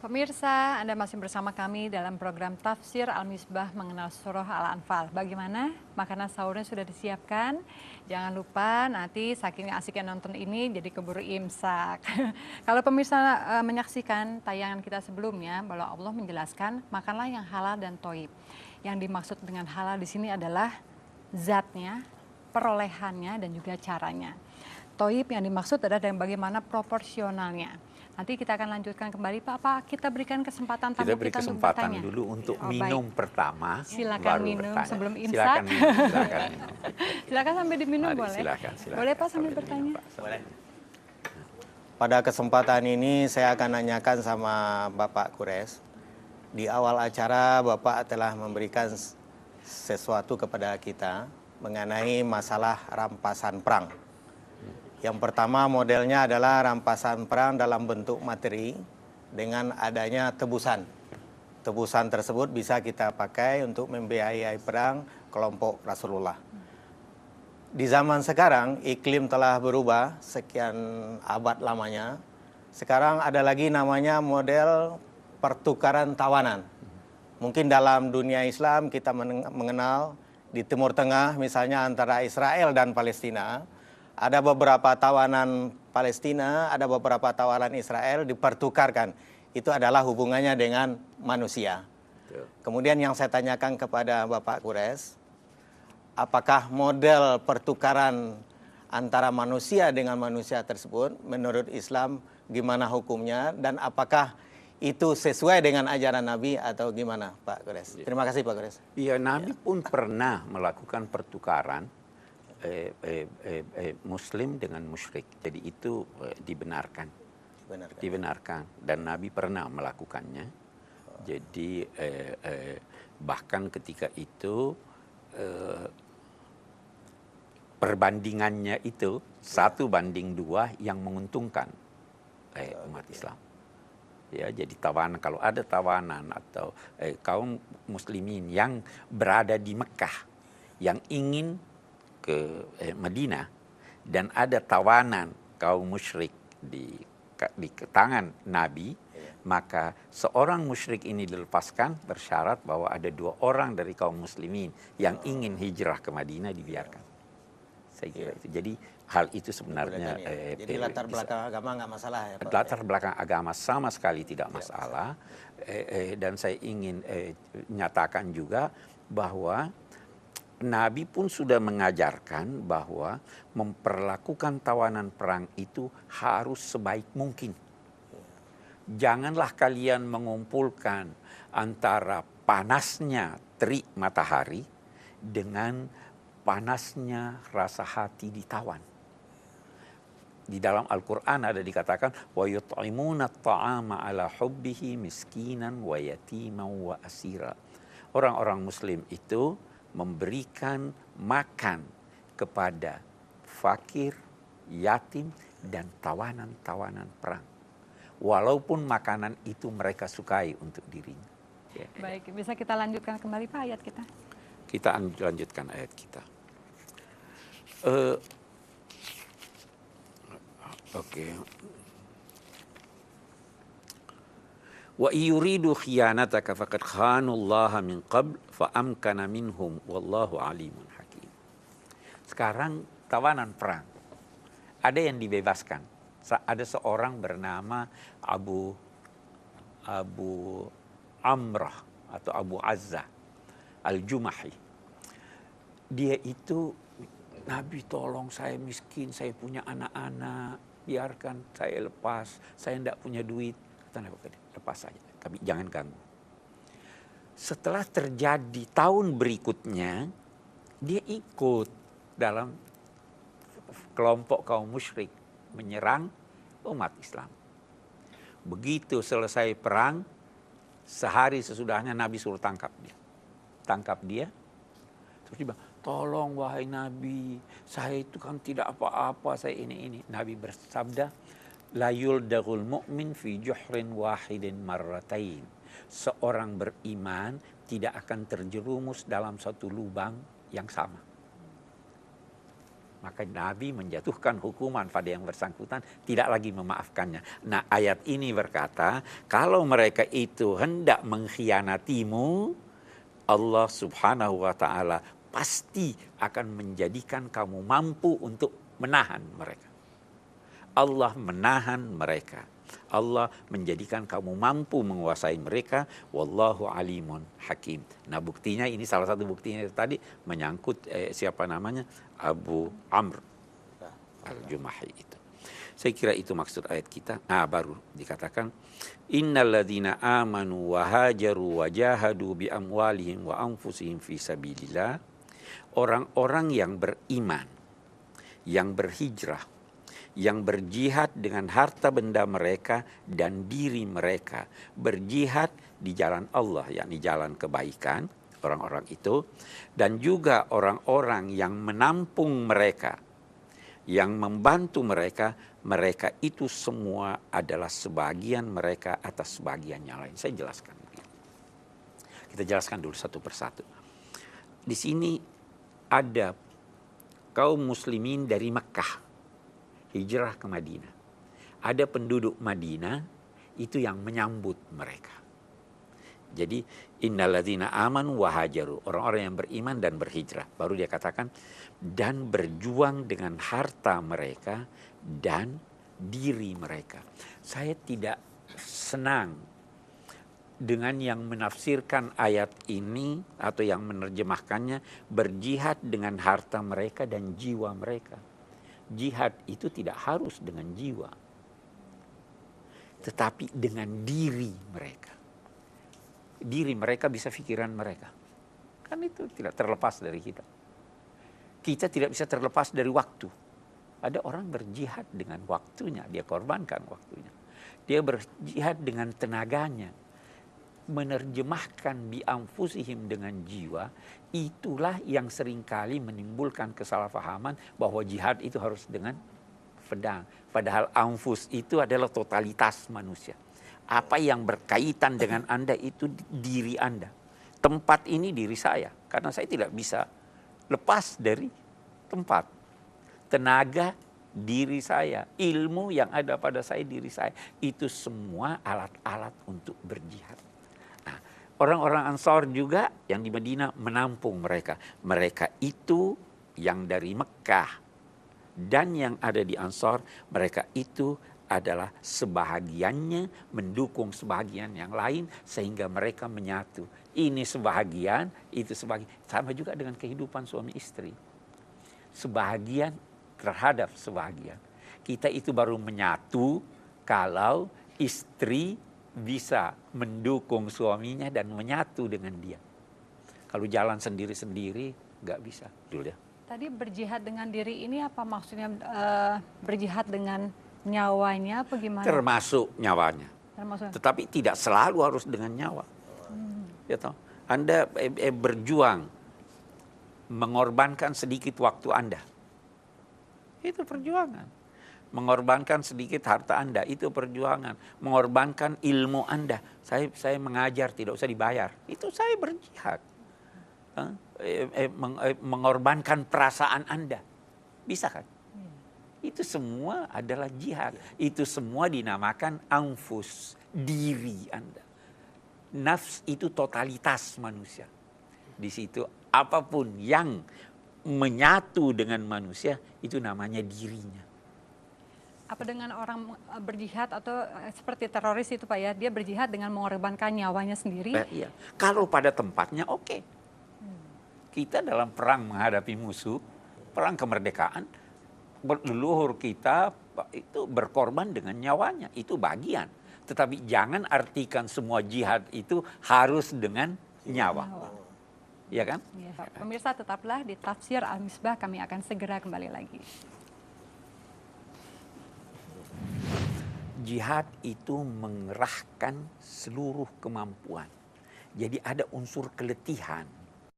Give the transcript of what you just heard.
Pemirsa, Anda masih bersama kami dalam program Tafsir Al-Misbah mengenal Surah Al-Anfal. Bagaimana? Makanan sahurnya sudah disiapkan? Jangan lupa nanti saking asiknya nonton ini jadi keburu imsak. Kalau pemirsa menyaksikan tayangan kita sebelumnya, bahwa Allah menjelaskan makanlah yang halal dan thayyib. Yang dimaksud dengan halal di sini adalah zatnya, perolehannya dan juga caranya. Thayyib yang dimaksud adalah bagaimana proporsionalnya. Nanti kita akan lanjutkan kembali Pak. Kita berikan kesempatan tamu kita untuk bertanya. Dulu untuk minum pertama. Silakan minum bertanya. sebelum imsak. Silakan minum. Silakan sambil diminum. Mari, boleh. Silakan. Boleh Pak sambil bertanya. Boleh. Pada kesempatan ini saya akan nanyakan sama Bapak Kures. Di awal acara Bapak telah memberikan sesuatu kepada kita mengenai masalah rampasan perang. Yang pertama modelnya adalah rampasan perang dalam bentuk materi dengan adanya tebusan. Tebusan tersebut bisa kita pakai untuk membiayai perang kelompok Rasulullah. Di zaman sekarang iklim telah berubah sekian abad lamanya. Sekarang ada lagi namanya model pertukaran tawanan. Mungkin dalam dunia Islam kita mengenal di Timur Tengah misalnya antara Israel dan Palestina. Ada beberapa tawanan Palestina, ada beberapa tawanan Israel dipertukarkan. Itu adalah hubungannya dengan manusia. Kemudian yang saya tanyakan kepada Bapak Kures, apakah model pertukaran antara manusia dengan manusia tersebut menurut Islam gimana hukumnya dan apakah itu sesuai dengan ajaran Nabi atau gimana Pak Kures? Terima kasih Pak Kures. Iya, Nabi pun pernah melakukan pertukaran Muslim dengan musyrik. Jadi itu dibenarkan. Dan Nabi pernah melakukannya. Jadi bahkan ketika itu perbandingannya itu 1:2 yang menguntungkan umat Islam. Ya, jadi tawanan, kalau ada tawanan atau kaum muslimin yang berada di Mekah yang ingin ke Madinah dan ada tawanan kaum musyrik di tangan Nabi, maka seorang musyrik ini dilepaskan bersyarat bahwa ada 2 orang dari kaum muslimin yang ingin hijrah ke Madinah dibiarkan. Saya kira itu. Jadi hal itu sebenarnya jadi latar belakang agama nggak masalah ya Pak? Latar belakang agama sama sekali tidak masalah. Dan saya ingin nyatakan juga bahwa Nabi pun sudah mengajarkan bahwa memperlakukan tawanan perang itu harus sebaik mungkin. Janganlah kalian mengumpulkan antara panasnya terik matahari dengan panasnya rasa hati ditawan. Di dalam Al-Quran ada dikatakan wa yut'imuna at-ta'ama ala hubbihi miskinan wa yatiman wa asira. Orang-orang muslim itu memberikan makan kepada fakir, yatim, dan tawanan-tawanan perang. Walaupun makanan itu mereka sukai untuk dirinya. Ya. Baik, bisa kita lanjutkan kembali Pak ayat kita? Kita lanjutkan ayat kita. Oke. Wa yuridu khiyanataka faqad khanullaha min qabl fa amkana minhum wallahu alimun hakim. Sekarang tawanan perang. Ada yang dibebaskan. Ada seorang bernama Abu Amrah atau Abu Azzah Al-Jumahi. Dia itu, Nabi tolong saya miskin, saya punya anak-anak, biarkan saya lepas, saya tidak punya duit. Kata Nabi, lepas saja, tapi jangan ganggu. Setelah terjadi tahun berikutnya, dia ikut dalam kelompok kaum musyrik menyerang umat Islam. Begitu selesai perang, sehari sesudahnya Nabi suruh tangkap dia. Tangkap dia, terus dia bilang, tolong wahai Nabi, saya itu kan tidak apa-apa, saya ini. Nabi bersabda, la yuldagul mu'min fi juhrin wahidin marratain. Seorang beriman tidak akan terjerumus dalam satu lubang yang sama. Maka Nabi menjatuhkan hukuman pada yang bersangkutan, tidak lagi memaafkannya. Nah, ayat ini berkata, kalau mereka itu hendak mengkhianatimu, Allah Subhanahu wa taala pasti akan menjadikan kamu mampu untuk menahan mereka. Allah menahan mereka. Allah menjadikan kamu mampu menguasai mereka. Wallahu alimun hakim. Nah, buktinya ini, salah satu buktinya tadi menyangkut siapa namanya? Abu Amr al-Jumahi itu. Saya kira itu maksud ayat kita. Nah, baru dikatakan innalladzina amanu wa hajaru wa jahadu bi amwalihim wa anfusihim fi sabilillah. Orang-orang yang beriman, yang berhijrah, yang berjihad dengan harta benda mereka dan diri mereka, berjihad di jalan Allah, yakni jalan kebaikan, orang-orang itu, dan juga orang-orang yang menampung mereka, yang membantu mereka, mereka itu semua adalah sebagian mereka atas sebagian yang lain. Saya jelaskan. Kita jelaskan dulu satu persatu. Di sini ada kaum muslimin dari Mekah, hijrah ke Madinah. Ada penduduk Madinah itu yang menyambut mereka. Jadi innalladzina amanu wa hajaru, orang-orang yang beriman dan berhijrah. Baru dia katakan dan berjuang dengan harta mereka dan diri mereka. Saya tidak senang dengan yang menafsirkan ayat ini atau yang menerjemahkannya berjihad dengan harta mereka dan jiwa mereka. Jihad itu tidak harus dengan jiwa, tetapi dengan diri mereka. Diri mereka bisa pikiran mereka. Kan itu tidak terlepas dari kita. Kita tidak bisa terlepas dari waktu. Ada orang berjihad dengan waktunya, dia korbankan waktunya. Dia berjihad dengan tenaganya. Menerjemahkan bi anfusihim dengan jiwa, itulah yang seringkali menimbulkan kesalahpahaman bahwa jihad itu harus dengan pedang. Padahal anfus itu adalah totalitas manusia. Apa yang berkaitan dengan Anda itu diri Anda. Tempat ini diri saya, karena saya tidak bisa lepas dari tempat. Tenaga diri saya, ilmu yang ada pada saya diri saya. Itu semua alat-alat untuk berjihad. Nah, orang-orang Ansar juga yang di Madinah menampung mereka. Mereka itu yang dari Mekah dan yang ada di Ansar, mereka itu adalah sebahagiannya mendukung sebahagian yang lain sehingga mereka menyatu. Ini sebahagian, itu sebahagian. Sama juga dengan kehidupan suami istri. Sebahagian terhadap sebahagian. Kita itu baru menyatu kalau istri bisa mendukung suaminya dan menyatu dengan dia. Kalau jalan sendiri-sendiri nggak bisa. Dulu ya. Tadi berjihad dengan diri ini apa maksudnya, berjihad dengan nyawanya apa gimana? Termasuk nyawanya. Termasuk. Tetapi tidak selalu harus dengan nyawa. Ya toh? Anda berjuang mengorbankan sedikit waktu Anda. Itu perjuangan. Mengorbankan sedikit harta Anda, itu perjuangan. Mengorbankan ilmu Anda. Saya mengajar tidak usah dibayar. Itu saya berjihad. Mengorbankan perasaan Anda. Bisa kan? Itu semua adalah jihad. Itu semua dinamakan anfus, diri Anda. Nafs itu totalitas manusia. Di situ apapun yang menyatu dengan manusia itu namanya dirinya. Apa dengan orang berjihad atau seperti teroris itu Pak ya, dia berjihad dengan mengorbankan nyawanya sendiri? Iya. Kalau pada tempatnya oke. Kita dalam perang menghadapi musuh, perang kemerdekaan, leluhur kita itu berkorban dengan nyawanya, itu bagian. Tetapi jangan artikan semua jihad itu harus dengan nyawa. Ya kan? Ya, pemirsa tetaplah di Tafsir Al-Misbah, kami akan segera kembali lagi. Jihad itu mengerahkan seluruh kemampuan. Jadi ada unsur keletihan.